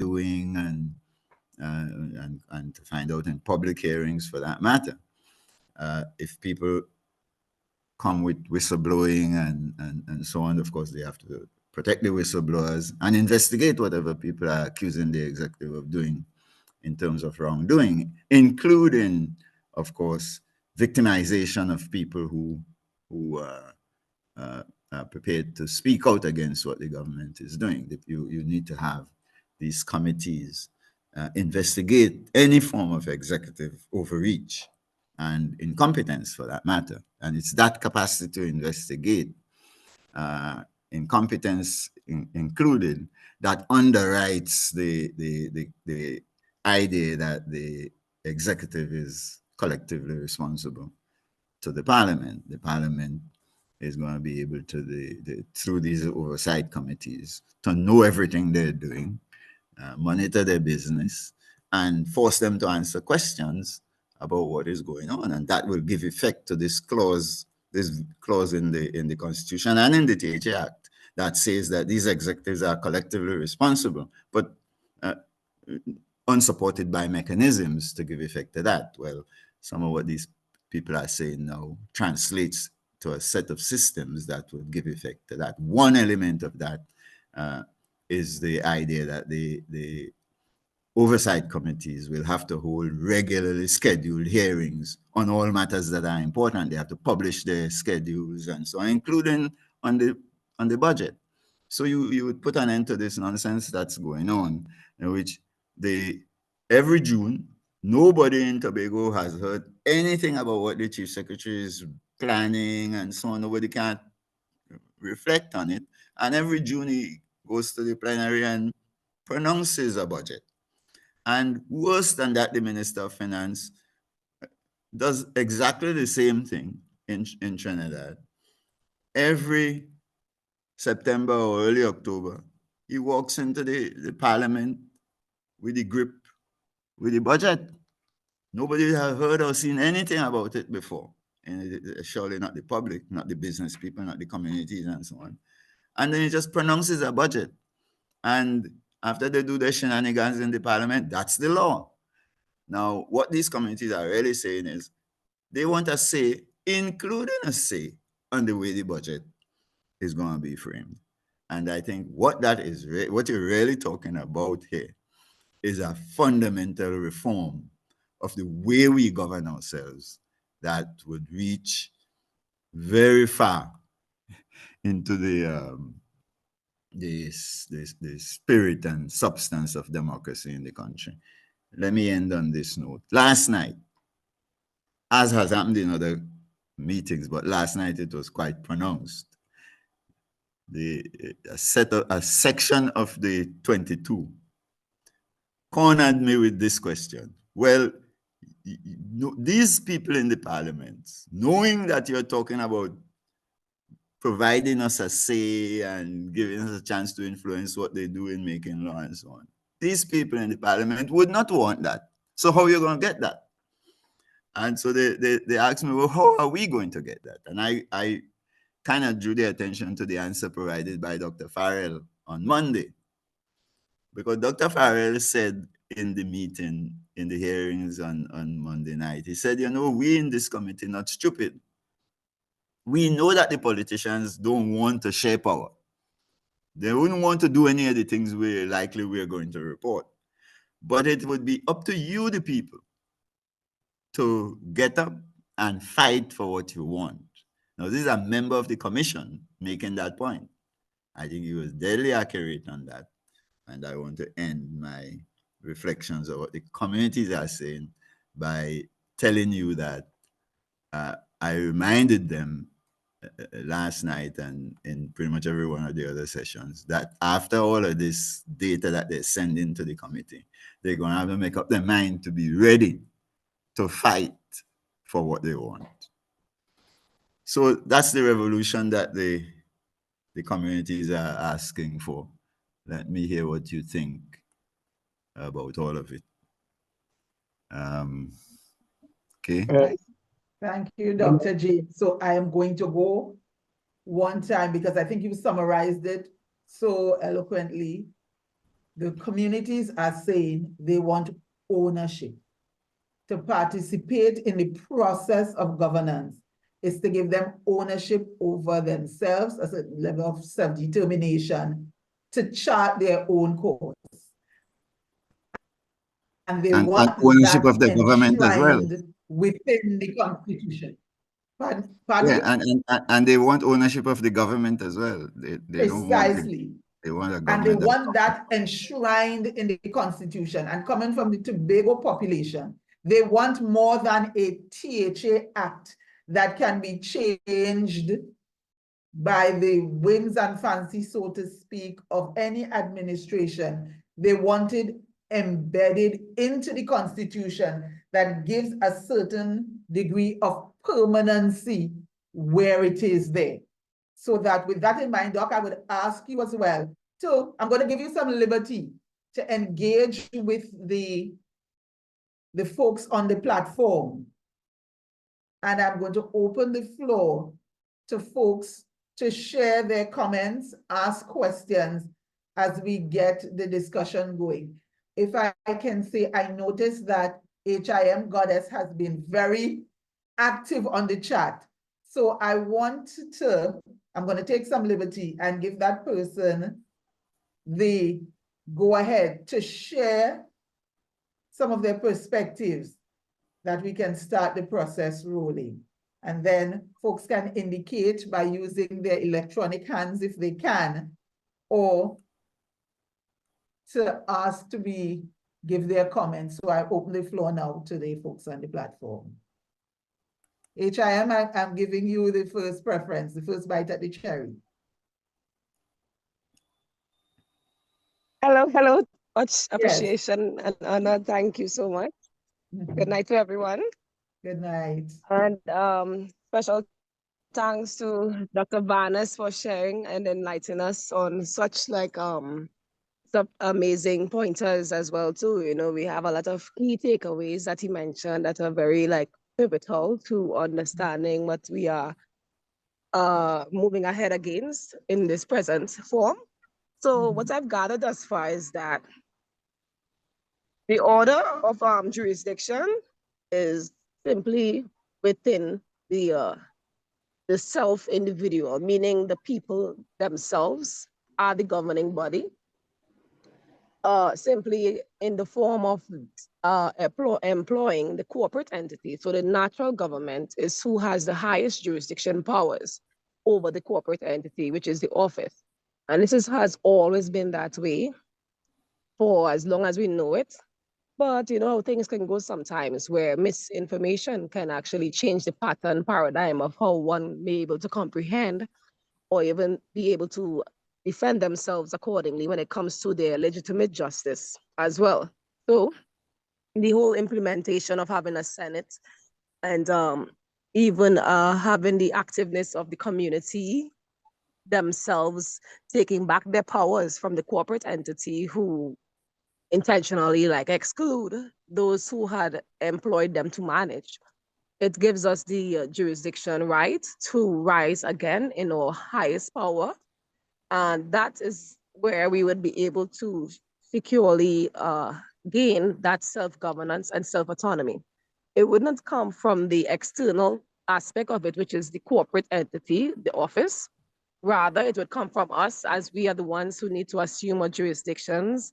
doing, and to find out in public hearings for that matter. If people come with whistleblowing and so on, of course, they have to protect the whistleblowers and investigate whatever people are accusing the executive of doing in terms of wrongdoing, including, of course, victimization of people who are prepared to speak out against what the government is doing. You need to have these committees investigate any form of executive overreach and incompetence, for that matter. And it's that capacity to investigate, incompetence included, that underwrites the idea that the executive is collectively responsible to the parliament. The parliament is going to be able to, through these oversight committees, to know everything they're doing, monitor their business, and force them to answer questions about what is going on. And that will give effect to this clause in the Constitution and in the THA Act that says that these executives are collectively responsible, but unsupported by mechanisms to give effect to that. Well, some of what these people are saying now translates to a set of systems that would give effect to that. One element of that is the idea that the oversight committees will have to hold regularly scheduled hearings on all matters that are important. They have to publish their schedules and so on, including on the budget. So you would put an end to this nonsense that's going on, in which every June, nobody in Tobago has heard anything about what the Chief Secretary is planning and so on. Nobody can reflect on it. And every June he goes to the plenary and pronounces a budget. And worse than that, the Minister of Finance does exactly the same thing in Trinidad. Every September or early October, he walks into the parliament with the grip, with the budget. Nobody has heard or seen anything about it before. And surely not the public, not the business people, not the communities and so on. And then he just pronounces a budget. And after they do their shenanigans in the parliament, that's the law. Now, what these communities are really saying is they want a say, including a say on the way the budget is going to be framed. And I think what you're really talking about here is a fundamental reform of the way we govern ourselves that would reach very far into the spirit and substance of democracy in the country. Let me end on this note. Last night, as has happened in other meetings, but last night it was quite pronounced, a section of the 22 cornered me with this question. Well, these people in the parliament, knowing that you're talking about providing us a say and giving us a chance to influence what they do in making law and so on, these people in the parliament would not want that. So how are you going to get that? And so they asked me, well, how are we going to get that? And I kind of drew their attention to the answer provided by Dr. Farrell on Monday. Because Dr. Farrell said in the meeting, in the hearings on Monday night, he said, we in this committee not stupid. We know that the politicians don't want to share power. They wouldn't want to do any of the things we're going to report. But it would be up to you, the people, to get up and fight for what you want. Now, this is a member of the commission making that point. I think he was deadly accurate on that. And I want to end my reflections of what the communities are saying by telling you that I reminded them last night and in pretty much every one of the other sessions that after all of this data that they send into the committee, they're going to have to make up their mind to be ready to fight for what they want. So that's the revolution that the communities are asking for. Let me hear what you think about all of it. Okay. Thank you, Dr. J. So I am going to go one time because I think you summarized it so eloquently. The communities are saying they want ownership. To participate in the process of governance is to give them ownership over themselves as a level of self-determination to chart their own course. And they want ownership that of the government as well. enshrined within the Constitution. Pardon Yeah, me? and they want ownership of the government as well. They don't want it. Precisely. They want a And they government want that enshrined in the Constitution. And coming from the Tobago population, they want more than a THA Act that can be changed by the whims and fancy, so to speak, of any administration. They wanted embedded into the Constitution that gives a certain degree of permanency where it is there. So that with that in mind, Doc, I would ask you as well. So I'm going to give you some liberty to engage with the folks on the platform. And I'm going to open the floor to folks to share their comments, ask questions as we get the discussion going. If I can say, I noticed that HIM Goddess has been very active on the chat. So I want to, I'm going to take some liberty and give that person the go ahead to share some of their perspectives that we can start the process rolling. And then folks can indicate by using their electronic hands if they can, or to ask to give their comments. So I open the floor now to the folks on the platform. I'm giving you the first preference, the first bite at the cherry. Hello. Much Yes. appreciation and honor. Thank you so much. Good night to everyone. Good night. And special thanks to Dr. Barnes for sharing and enlightening us on such some amazing pointers as well too. You know, we have a lot of key takeaways that he mentioned that are very pivotal to understanding what we are moving ahead against in this present form. So what I've gathered thus far is that the order of jurisdiction is simply within the self-individual, meaning the people themselves are the governing body, simply in the form of employing the corporate entity. So the natural government is who has the highest jurisdiction powers over the corporate entity, which is the office. And has always been that way for as long as we know it. But you know how things can go sometimes where misinformation can actually change the pattern paradigm of how one may be able to comprehend or even be able to defend themselves accordingly when it comes to their legitimate justice as well. So the whole implementation of having a Senate and even having the activeness of the community themselves taking back their powers from the corporate entity who intentionally exclude those who had employed them to manage. It gives us the jurisdiction right to rise again in our highest power. And that is where we would be able to securely gain that self-governance and self-autonomy. It would not come from the external aspect of it, which is the corporate entity, the office. Rather, it would come from us as we are the ones who need to assume our jurisdictions.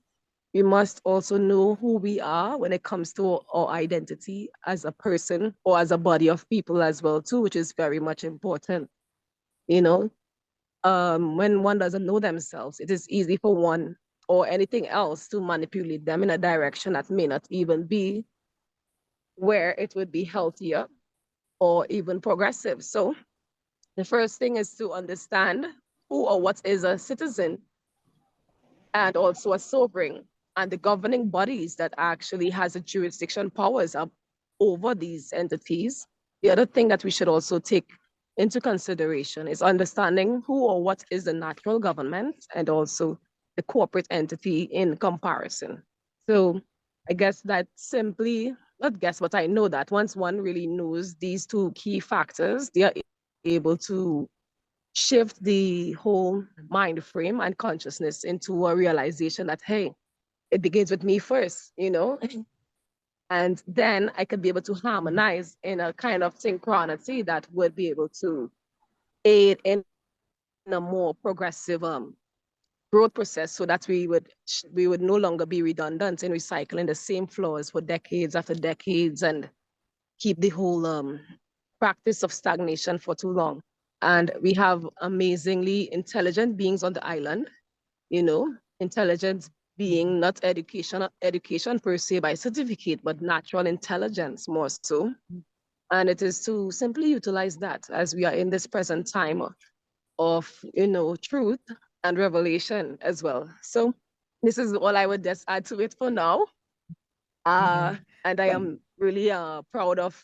We must also know who we are when it comes to our identity as a person or as a body of people as well too, which is very much important. You know, when one doesn't know themselves, it is easy for one or anything else to manipulate them in a direction that may not even be where it would be healthier or even progressive. So the first thing is to understand who or what is a citizen and also a sovereign, and the governing bodies that actually has a jurisdiction powers up over these entities. The other thing that we should also take into consideration is understanding who or what is the natural government and also the corporate entity in comparison. So I guess that simply, not guess, but I know that once one really knows these two key factors, they are able to shift the whole mind frame and consciousness into a realization that, hey, it begins with me first, you know, and then I could be able to harmonize in a kind of synchronicity that would be able to aid in a more progressive growth process, so that we would no longer be redundant in recycling the same flaws for decades after decades and keep the whole practice of stagnation for too long. And we have amazingly intelligent beings on the island, you know, intelligence being not education per se by certificate, but natural intelligence more so. And it is to simply utilize that as we are in this present time of, you know, truth and revelation as well. So this is all I would just add to it for now. And I am really proud of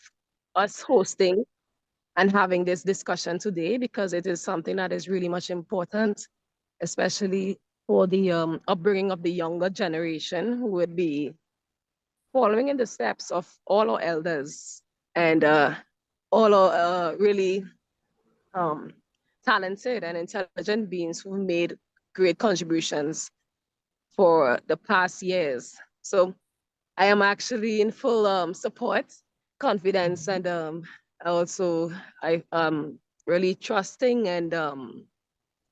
us hosting and having this discussion today, because it is something that is really much important, especially for the upbringing of the younger generation, who would be following in the steps of all our elders and all our really talented and intelligent beings who made great contributions for the past years. So I am actually in full support, confidence, and also I really trusting and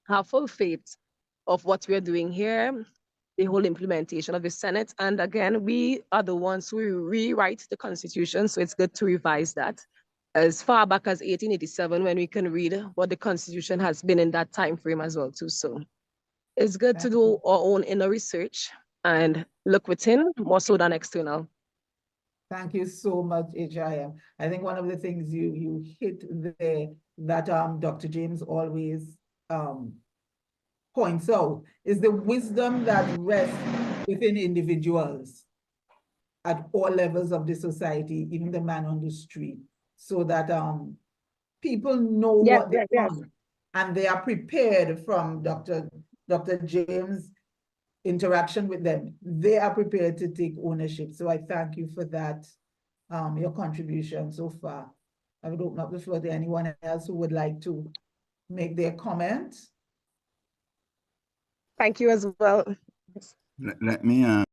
have full faith of what we're doing here, the whole implementation of the Senate. And again, we are the ones who rewrite the Constitution, so it's good to revise that as far back as 1887, when we can read what the Constitution has been in that time frame as well too. So it's good to do our own inner research and look within more so than external. Thank you so much, HIM. I think one of the things you hit there that Dr. James always points out is the wisdom that rests within individuals at all levels of the society, even the man on the street, so that people know what they want, and they are prepared from Dr. James' interaction with them. They are prepared to take ownership. So I thank you for that, your contribution so far. I would open up the floor to anyone else who would like to make their comment. Thank you as well. Let me